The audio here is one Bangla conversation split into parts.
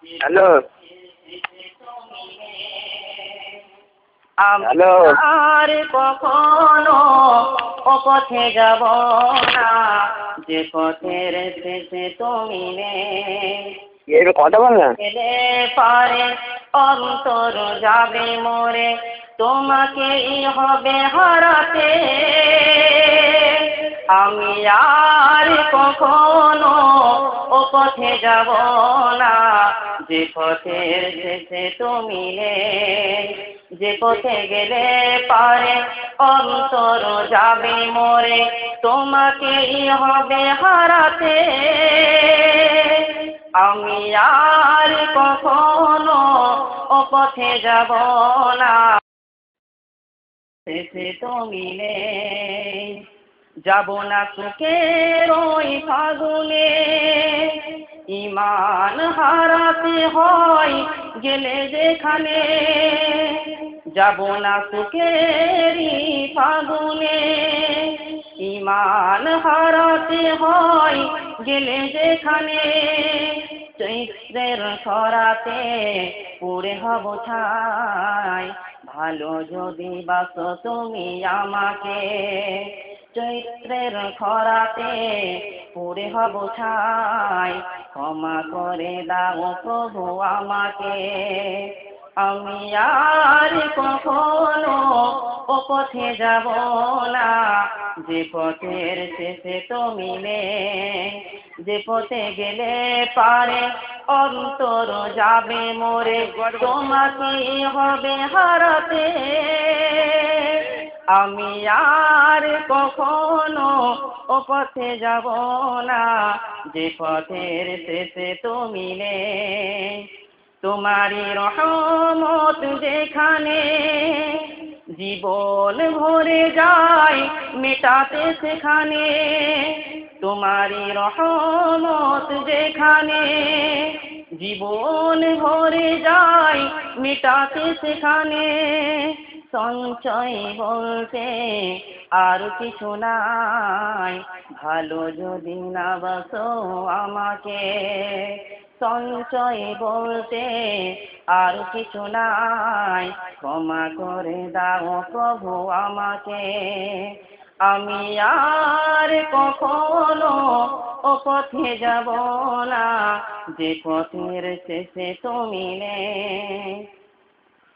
হ্যালো হ্যালো আর কখনো ও পথে যাব না যে পথের শেষে তুমি নেই। এই কথা বল না। গেলে পারে অন্তর যাবে মরে, তোমাকেই হবে হারাতে। আমি আর কখনো ও পথে যাব না যে পথের শেষে তুমি নেই। যে পথে গেলে পারে অন্তর যাবে মরে, তোমাকেই হবে হারাতে। আমি আর কখনো ও পথে যাব না শেষে তুমি নেই। যাব না সুখের ওই ফাগুনে, ইমান হারাতে হয় গেলে যেখানে। যাব না সুখেরই ফাগুনে, ইমান হারাতে হয় গেলে যেখানে। চৈত্রের খরাতে পুড়ে হব ছাই, ভালো যদি বাসো তুমি আমাকে। চৈত্রের খরাতে পুড়ে হব ছাই, ক্ষমা করে দাও প্রভু আমাকে। আমি আর কখনো ও পথে যাব না যে পথের শেষে তুমি নেই। যে পথে গেলে পারে অন্তর যাবে মরে, তোমাকেই হবে হারাতে। আমি আর কখনো ও পথে যাব না যে পথের শেষে তুমি নেই। তোমারই রহমত যেখানে জীবন ভরে যায় মেটাতে সেখানে। তোমারই রহমত যেখানে জীবন ভরে যায় মেটাতে সেখানে। সঞ্চয় বলতে আর কিছু নাই, ভালো যদি না বাসো আমাকে। সঞ্চয় বলতে আর কিছু নাই, ক্ষমা করে দাও প্রভু আমাকে। আমি আর কখনো ও পথে যাব না যে পথের শেষে তুমি নেই।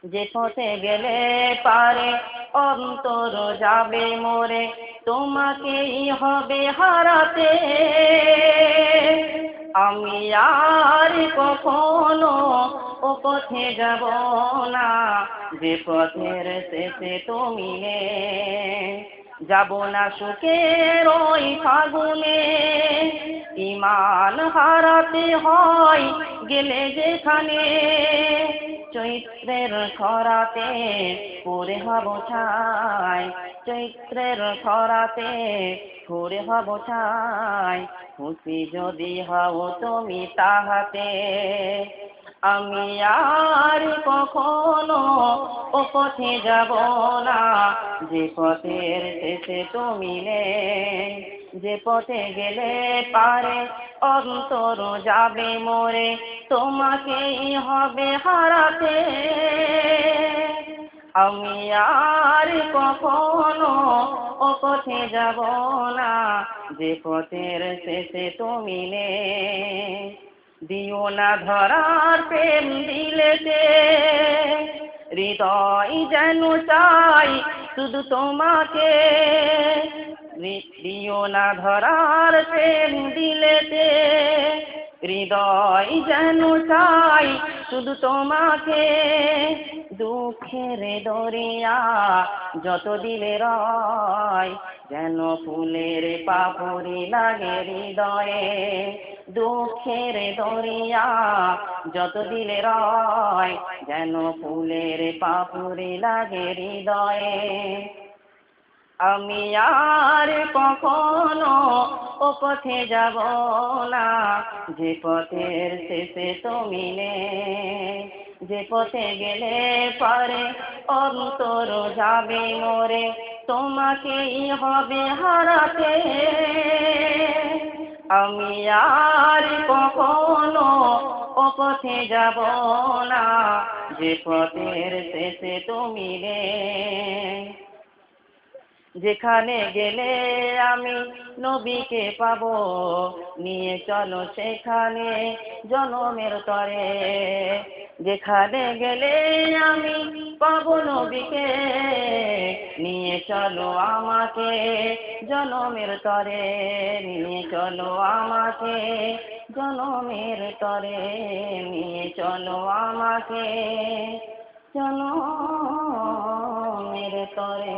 যে পথে গেলে পারে অন্তর যাবে মরে, তোমাকেই হবে হারাতে। আমি আর কখনো ও পথে যাব না যে পথের শেষে তুমি নেই। যাব না সুখের ওই ফাগুনে, ইমান হারাতে হয় গেলে যেখানে। চৈত্রের খরাতে পুড়ে হব ছাই, চৈত্রের খরাতে পুড়ে হব ছাই, খুশি যদি হও তুমি তাহাতে। আমি আর কখনো ও পথে যাব না যে পথের শেষে তুমি নেই। যে পথে গেলে পারে অন্তর যাবে মরে, তোমাকেই হবে হারাতে। আমি আর কখনো ও পথে যাব না যে পথের শেষে তুমি নেই। দিও না ধরার প্রেম দিলেতে, হৃদয় যেন চাই শুধু তোমাকে। দিও না ধরার প্রেম দিলেতে, হৃদয় যেন চাই শুধু তোমাকে। দুঃখের দরিয়া যত দিলে রয়, যেন ফুলের পাপড়ি লাগে হৃদয়ে। দুঃখের দরিয়া যত দিলে রয়, যেন ফুলের পাপড়ি লাগে হৃদয়ে। আমি আর কখনো ও পথে যাব না যে পথের শেষে তুমি নেই। যে পথে গেলে পারে অন্তর যাবে মরে, তোমাকেই হবে হারাতে। আমি আর কখনো ও পথে পথে যাব না, যে পথের শেষে তুমি নেই। যেখানে গেলে আমি নবীকে পাবো, নিয়ে চলো সেখানে জনমের তরে। যেখানে গেলে আমি পাবো নবীকে, নিয়ে চলো আমাকে জনমের তরে। নিয়ে চলো আমাকে জনমের তরে, নিয়ে চলো আমাকে জনমের তরে।